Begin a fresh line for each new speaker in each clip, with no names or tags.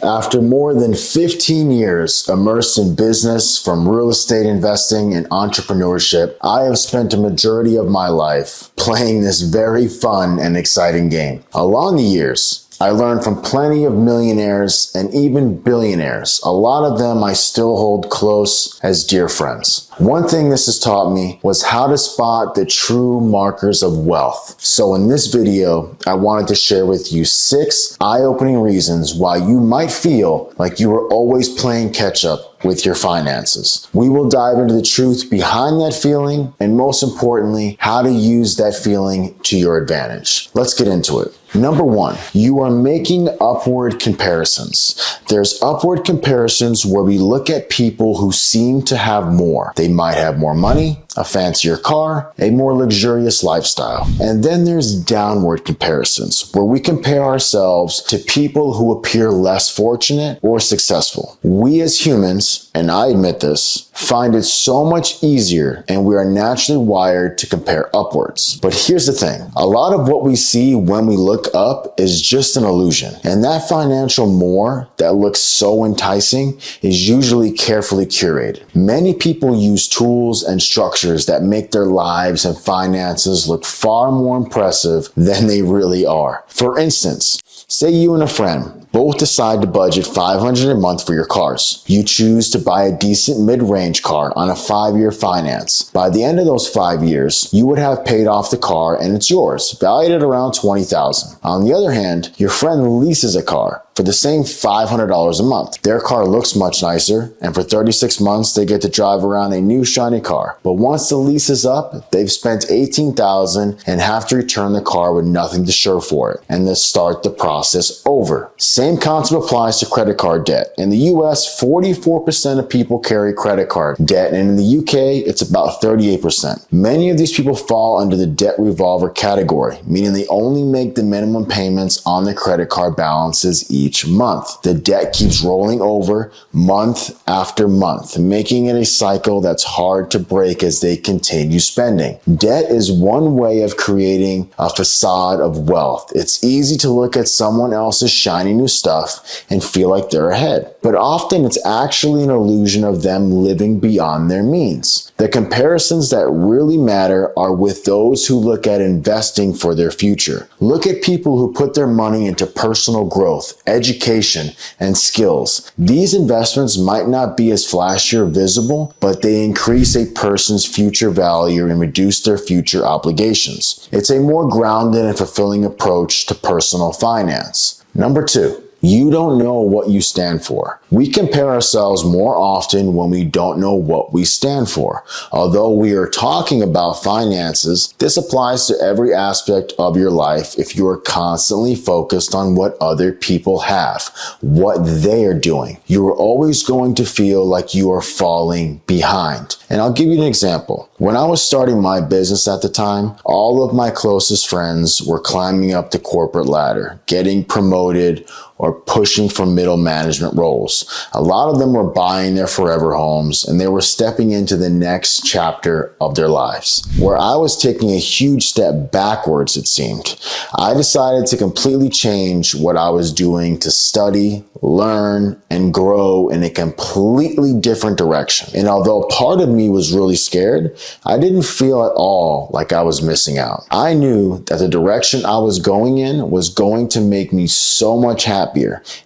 After more than 15 years immersed in business, from real estate investing and entrepreneurship, I have spent a majority of my life playing this very fun and exciting game. Along the years, I learned from plenty of millionaires and even billionaires. A lot of them I still hold close as dear friends. One thing this has taught me was how to spot the true markers of wealth. So in this video, I wanted to share with you 6 eye-opening reasons why you might feel like you are always playing catch up with your finances. We will dive into the truth behind that feeling and, most importantly, how to use that feeling to your advantage. Let's get into it. Number 1, you are making upward comparisons. There's upward comparisons where we look at people who seem to have more. They might have more money, a fancier car, a more luxurious lifestyle. And then there's downward comparisons where we compare ourselves to people who appear less fortunate or successful. We as humans, and I admit this, find it so much easier, and we are naturally wired to compare upwards. But here's the thing, a lot of what we see when we look up is just an illusion. And that financial more that looks so enticing is usually carefully curated. Many people use tools and structures that make their lives and finances look far more impressive than they really are. For instance, say you and a friend both decide to budget $500 a month for your cars. You choose to buy a decent mid-range car on a 5-year finance. By the end of those 5 years, you would have paid off the car and it's yours, valued at around $20,000. On the other hand, your friend leases a car for the same $500 a month. Their car looks much nicer, and for 36 months, they get to drive around a new shiny car. But once the lease is up, they've spent $18,000 and have to return the car with nothing to show for it, and then start the process over. Same concept applies to credit card debt. In the US, 44% of people carry credit card debt, and in the UK, it's about 38%. Many of these people fall under the debt revolver category, meaning they only make the minimum payments on their credit card balances each month. The debt keeps rolling over month after month, making it a cycle that's hard to break as they continue spending. Debt is one way of creating a facade of wealth. It's easy to look at someone else's shiny new stuff and feel like they're ahead, but often it's actually an illusion of them living beyond their means. The comparisons that really matter are with those who look at investing for their future. Look at people who put their money into personal growth, education, and skills. These investments might not be as flashy or visible, but they increase a person's future value and reduce their future obligations. It's a more grounded and fulfilling approach to personal finance. Number 2. You don't know what you stand for. We compare ourselves more often when we don't know what we stand for. Although we are talking about finances, this applies to every aspect of your life if you are constantly focused on what other people have, what they are doing. You are always going to feel like you are falling behind. And I'll give you an example. When I was starting my business at the time, all of my closest friends were climbing up the corporate ladder, getting promoted, or pushing for middle management roles. A lot of them were buying their forever homes, and they were stepping into the next chapter of their lives. Where I was taking a huge step backwards, it seemed. I decided to completely change what I was doing to study, learn, and grow in a completely different direction. And although part of me was really scared, I didn't feel at all like I was missing out. I knew that the direction I was going in was going to make me so much happier.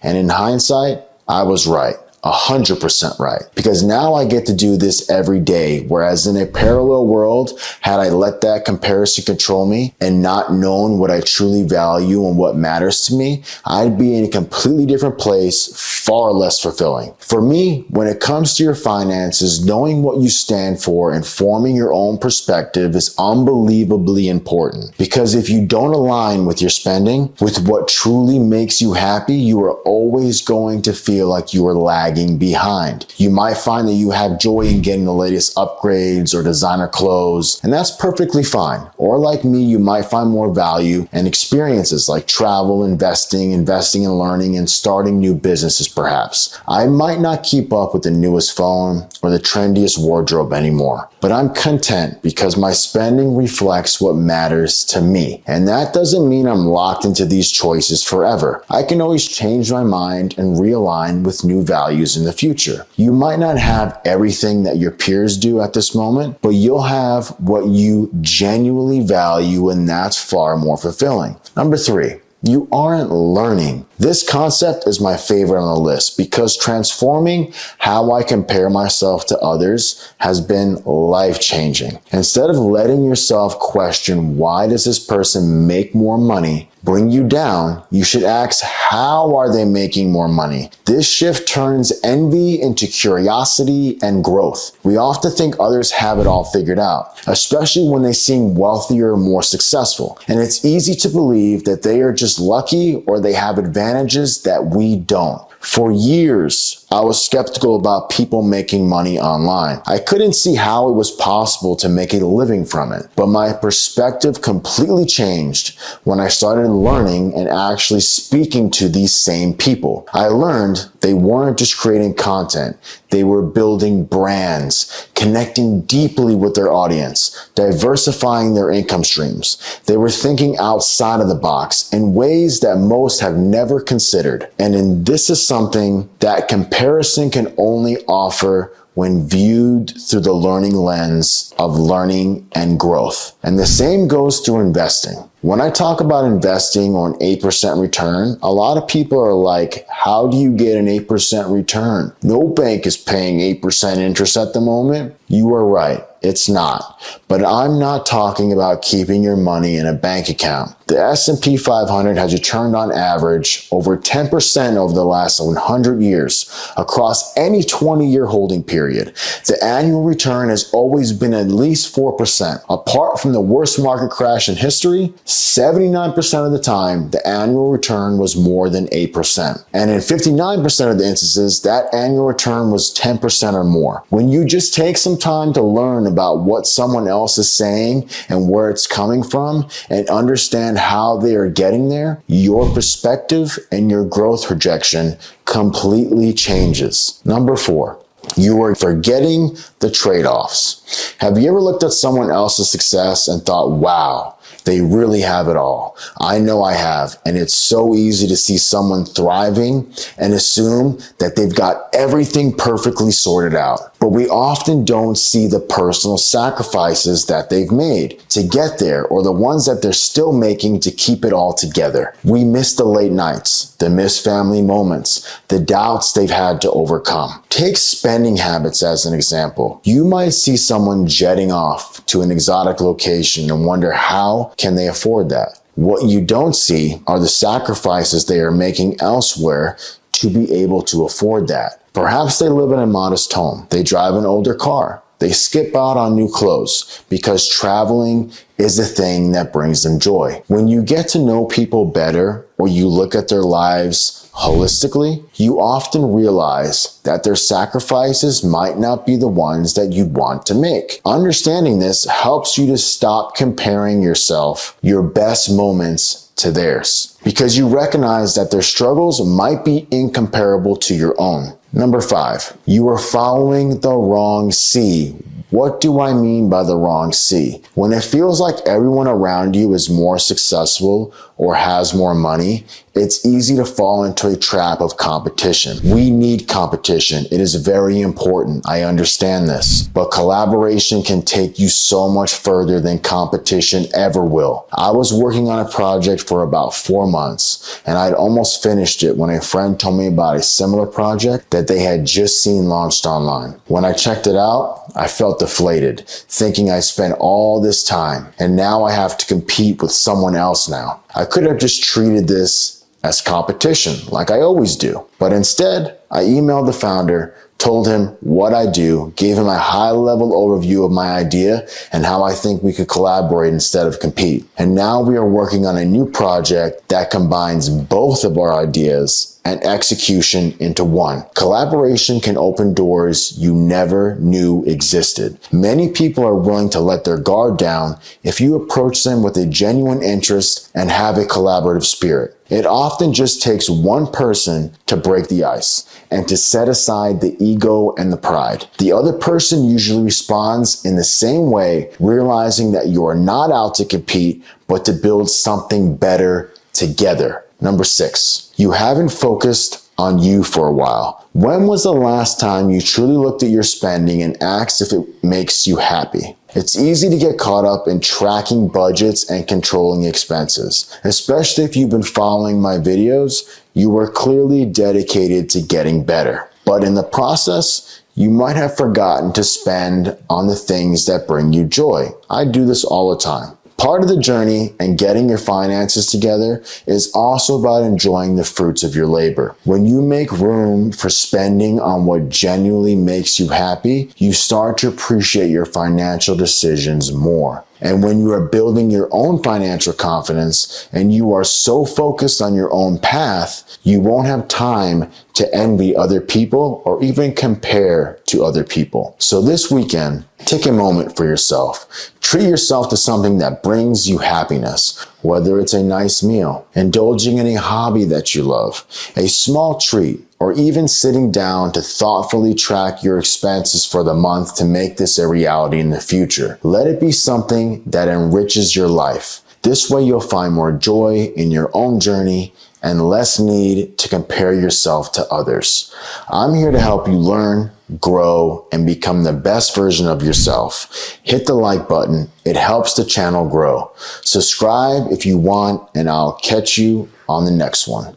And in hindsight, I was right. 100% right. Because now I get to do this every day, whereas in a parallel world, had I let that comparison control me and not known what I truly value and what matters to me, I'd be in a completely different place, far less fulfilling. For me, when it comes to your finances, knowing what you stand for and forming your own perspective is unbelievably important. Because if you don't align with your spending, with what truly makes you happy, you are always going to feel like you are lagging behind. You might find that you have joy in getting the latest upgrades or designer clothes, and that's perfectly fine. Or like me, you might find more value in experiences like travel, investing and learning, and starting new businesses perhaps. I might not keep up with the newest phone or the trendiest wardrobe anymore, but I'm content because my spending reflects what matters to me. And that doesn't mean I'm locked into these choices forever. I can always change my mind and realign with new values in the future. You might not have everything that your peers do at this moment, but you'll have what you genuinely value, and that's far more fulfilling. Number 3. You aren't learning. This concept is my favorite on the list because transforming how I compare myself to others has been life-changing. Instead of letting yourself question, why does this person make more money, bring you down, you should ask, how are they making more money? This shift turns envy into curiosity and growth. We often think others have it all figured out, especially when they seem wealthier or more successful. And it's easy to believe that they are just lucky or they have advantages that we don't. For years, I was skeptical about people making money online. I couldn't see how it was possible to make a living from it. But my perspective completely changed when I started learning and actually speaking to these same people. I learned they weren't just creating content. They were building brands, connecting deeply with their audience, diversifying their income streams. They were thinking outside of the box in ways that most have never considered. And this is something that comparison can only offer when viewed through the learning lens of learning and growth. And the same goes through investing. When I talk about investing or an 8% return, a lot of people are like, how do you get an 8% return? No bank is paying 8% interest at the moment. You are right. It's not. But I'm not talking about keeping your money in a bank account. The S&P 500 has returned on average over 10% over the last 100 years across any 20-year holding period. The annual return has always been at least 4%. Apart from the worst market crash in history, 79% of the time, the annual return was more than 8%. And in 59% of the instances, that annual return was 10% or more. When you just take some time to learn about what someone else is saying and where it's coming from and understand how they are getting there, your perspective and your growth projection completely changes. Number 4. You are forgetting the trade-offs. Have you ever looked at someone else's success and thought, wow, they really have it all? I know I have, and it's so easy to see someone thriving and assume that they've got everything perfectly sorted out. But we often don't see the personal sacrifices that they've made to get there or the ones that they're still making to keep it all together. We miss the late nights, the missed family moments, the doubts they've had to overcome. Take spending habits as an example. You might see someone jetting off to an exotic location and wonder, how can they afford that? What you don't see are the sacrifices they are making elsewhere to be able to afford that. Perhaps they live in a modest home. They drive an older car. They skip out on new clothes because traveling is the thing that brings them joy. When you get to know people better or you look at their lives holistically, you often realize that their sacrifices might not be the ones that you want to make. Understanding this helps you to stop comparing yourself, your best moments, to theirs, because you recognize that their struggles might be incomparable to your own. Number 5, you are following the wrong C. What do I mean by the wrong C? When it feels like everyone around you is more successful or has more money, it's easy to fall into a trap of competition. We need competition. It is very important. I understand this. But collaboration can take you so much further than competition ever will. I was working on a project for about 4 months, and I'd almost finished it when a friend told me about a similar project that they had just seen launched online. When I checked it out, I felt deflated, thinking I spent all this time, and now I have to compete with someone else now. I could have just treated this as competition, like I always do. But instead, I emailed the founder, told him what I do, gave him a high-level overview of my idea and how I think we could collaborate instead of compete. And now we are working on a new project that combines both of our ideas and execution into one. Collaboration can open doors you never knew existed. Many people are willing to let their guard down if you approach them with a genuine interest and have a collaborative spirit. It often just takes one person to break the ice and to set aside the ego and the pride. The other person usually responds in the same way, realizing that you are not out to compete, but to build something better together. Number 6, you haven't focused on you for a while. When was the last time you truly looked at your spending and asked if it makes you happy? It's easy to get caught up in tracking budgets and controlling expenses. Especially if you've been following my videos, you are clearly dedicated to getting better. But in the process, you might have forgotten to spend on the things that bring you joy. I do this all the time. Part of the journey and getting your finances together is also about enjoying the fruits of your labor. When you make room for spending on what genuinely makes you happy, you start to appreciate your financial decisions more. And when you are building your own financial confidence and you are so focused on your own path, you won't have time to envy other people or even compare to other people. So this weekend, take a moment for yourself. Treat yourself to something that brings you happiness, whether it's a nice meal, indulging in a hobby that you love, a small treat, or even sitting down to thoughtfully track your expenses for the month to make this a reality in the future. Let it be something that enriches your life. This way you'll find more joy in your own journey and less need to compare yourself to others. I'm here to help you learn, grow, and become the best version of yourself. Hit the like button. It helps the channel grow. Subscribe if you want, and I'll catch you on the next one.